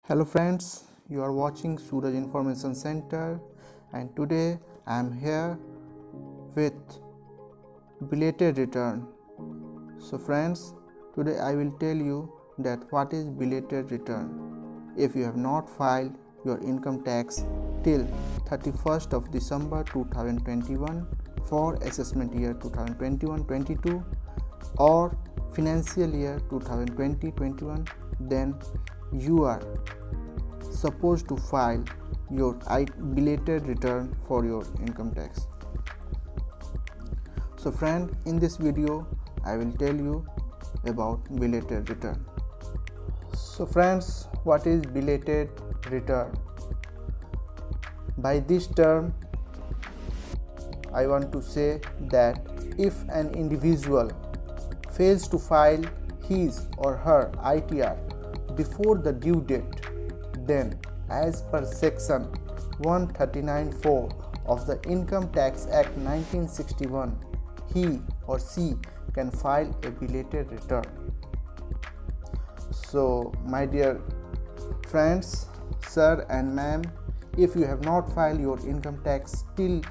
Hello friends, you are watching Suraj Information Center and today I am here with belated return. So friends, today I will tell you that what is belated return. If you have not filed your income tax till 31st of December 2021 for assessment year 2021-22 or financial year 2020-21, then you are supposed to file your belated return for your income tax. So friend, in this video I will tell you about belated return. So friends, what is belated return? By this term I want to say that if an individual fails to file his or her ITR before the due date, then as per section 139(4) of the Income Tax Act 1961, he or she can file a belated return. So my dear friends, sir and ma'am, if you have not filed your income tax till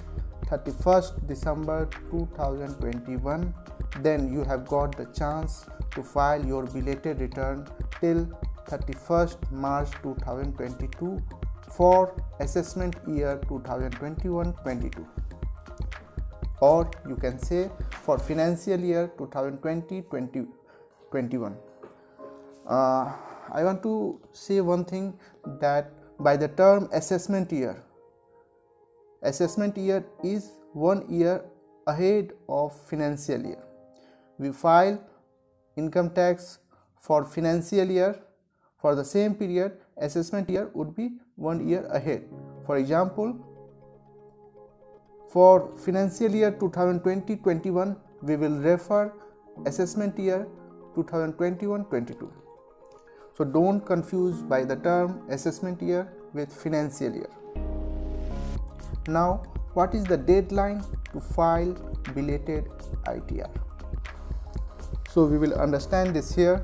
31st December 2021, then you have got the chance to file your belated return till 31st March 2022 for assessment year 2021-22, or you can say for financial year 2020-21. I want to say one thing, that by the term assessment year is 1 year ahead of financial year. We file income tax for financial year. For the same period, assessment year would be 1 year ahead. For example, for financial year 2020-21, we will refer assessment year 2021-22. So don't confuse by the term assessment year with financial year. Now, what is the deadline to file belated ITR? So we will understand this here.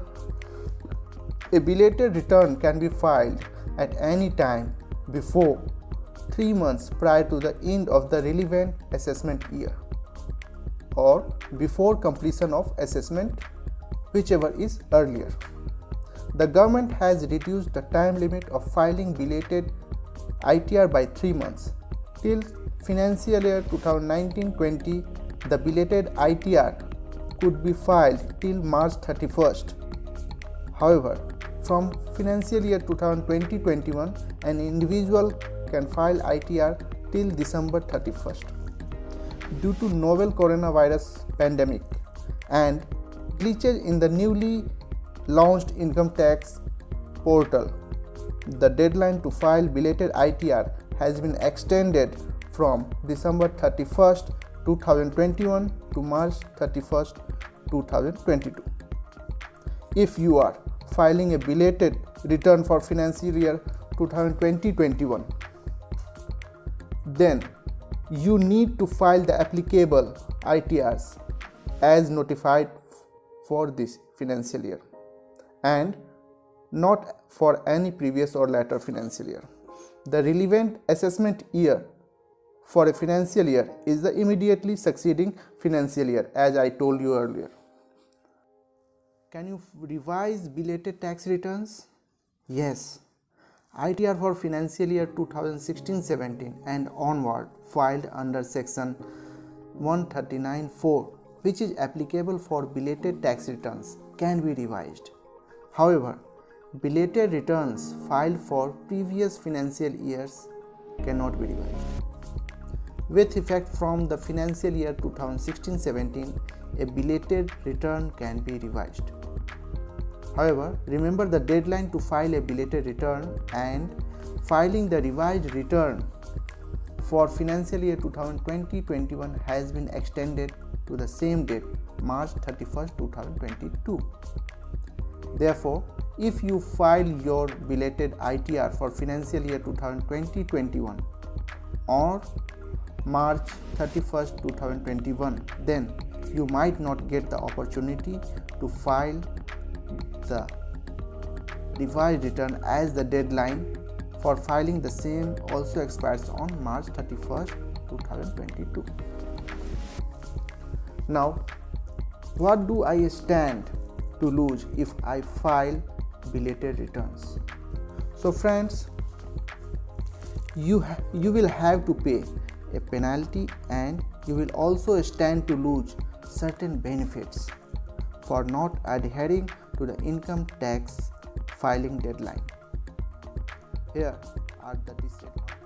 A belated return can be filed at any time before 3 months prior to the end of the relevant assessment year or before completion of assessment, whichever is earlier. The government has reduced the time limit of filing belated ITR by 3 months. Till financial year 2019-20, the belated ITR could be filed till March 31st. However, from financial year 2020-21, an individual can file ITR till December 31st. Due to novel coronavirus pandemic and glitches in the newly launched income tax portal, the deadline to file belated ITR has been extended from December 31st, 2021 to March 31st, 2022. If you are filing a belated return for financial year 2020-21, then you need to file the applicable ITRs as notified for this financial year and not for any previous or later financial year. The relevant assessment year for a financial year is the immediately succeeding financial year, as I told you earlier. Can you revise belated tax returns? Yes. ITR for financial year 2016-17 and onward filed under section 139(4), which is applicable for belated tax returns, can be revised. However, belated returns filed for previous financial years cannot be revised. With effect from the financial year 2016-17, a belated return can be revised. However, remember the deadline to file a belated return and filing the revised return for financial year 2020-21 has been extended to the same date, March 31st, 2022. Therefore, if you file your belated ITR for financial year 2020-21 or March 31st, 2021, then you might not get the opportunity to file the revised return as the deadline for filing the same also expires on March 31st, 2022. Now, what do I stand to lose if I file belated returns? So friends, you will have to pay a penalty, and you will also stand to lose certain benefits for not adhering to the income tax filing deadline. Here are the disadvantages.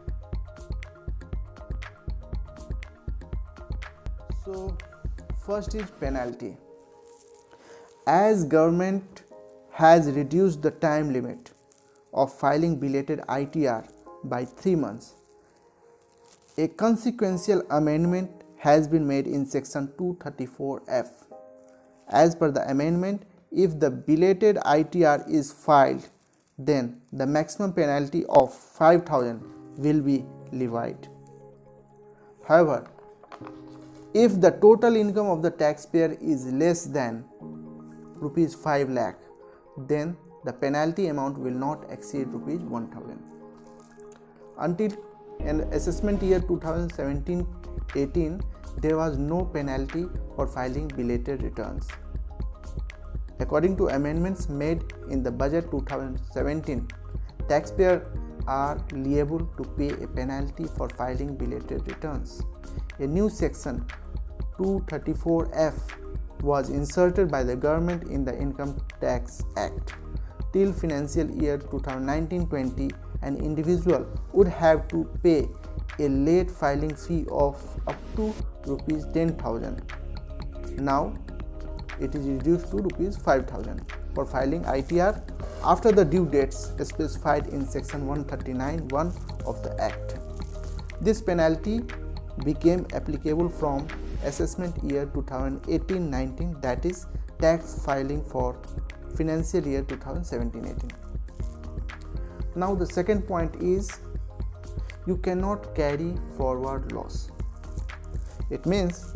So first is penalty. As government has reduced the time limit of filing belated ITR by 3 months, a consequential amendment has been made in section 234F. As per the amendment, if the belated ITR is filed, then the maximum penalty of 5,000 will be levied. However, if the total income of the taxpayer is less than rupees 5 lakh, then the penalty amount will not exceed rupees 1,000. Until in assessment year 2017-18, there was no penalty for filing belated returns. According to amendments made in the budget 2017, taxpayers are liable to pay a penalty for filing belated returns. A new section 234F was inserted by the government in the Income Tax Act. Till financial year 2019-20, an individual would have to pay a late filing fee of up to rupees 10,000. Now it is reduced to rupees 5,000 for filing ITR after the due dates specified in section 139(1) of the Act. This penalty became applicable from assessment year 2018-19, that is tax filing for financial year 2017-18. Now the second point is, you cannot carry forward loss. It means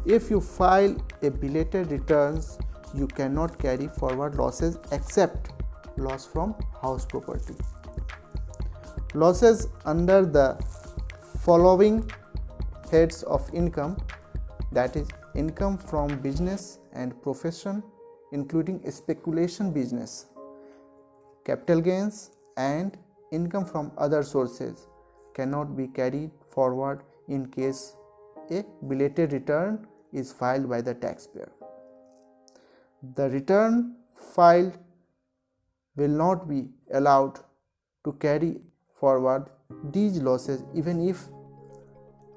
if you file a belated returns, you cannot carry forward losses except loss from house property. Losses under the following heads of income, that is income from business and profession, including speculation business, capital gains, and income from other sources, cannot be carried forward in case a belated return is filed by the taxpayer. The return filed will not be allowed to carry forward these losses even if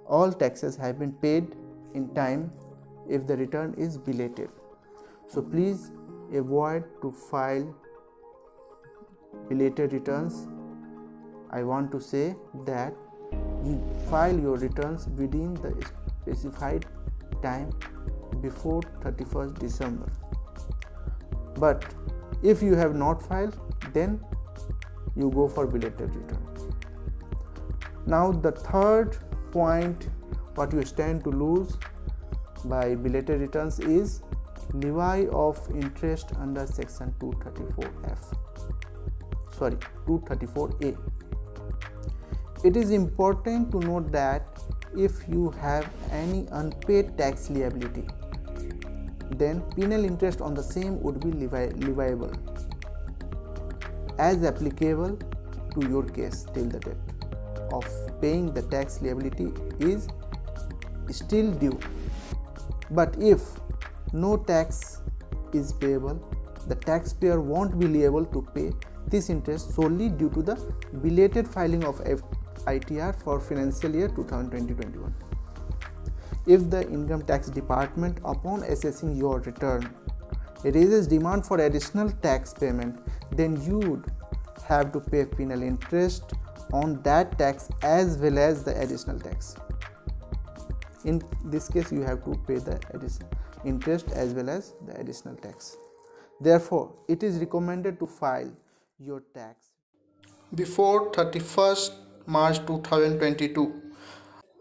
all taxes have been paid in time if the return is belated. So please avoid to file belated returns. I want to say that you file your returns within the specified time before 31st December. But if you have not filed, then you go for belated return. Now the third point, what you stand to lose by belated returns is levy of interest under section 234A. It is important to note that if you have any unpaid tax liability, then penal interest on the same would be leviable as applicable to your case till the date of paying the tax liability is still due. But if no tax is payable, the taxpayer won't be liable to pay this interest solely due to the belated filing of ITR for financial year 2020-21. If the income tax department, upon assessing your return, raises demand for additional tax payment, then you would have to pay penal interest on that tax as well as the additional tax. In this case, you have to pay the interest as well as the additional tax. Therefore, it is recommended to file your tax before 31st March 2022.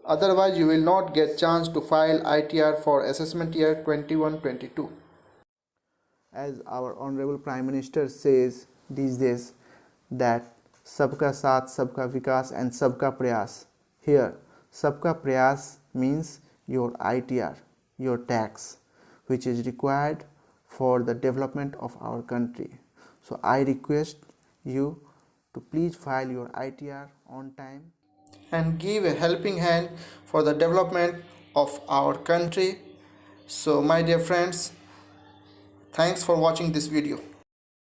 Otherwise, you will not get chance to file ITR for assessment year 21-22. As our Honorable Prime Minister says these days that Sabka Saath, Sabka Vikas and Sabka Prayas. Here, Sabka Prayas means your ITR, your tax, which is required for the development of our country. So I request you to please file your ITR on time and give a helping hand for the development of our country. So my dear friends, thanks for watching this video.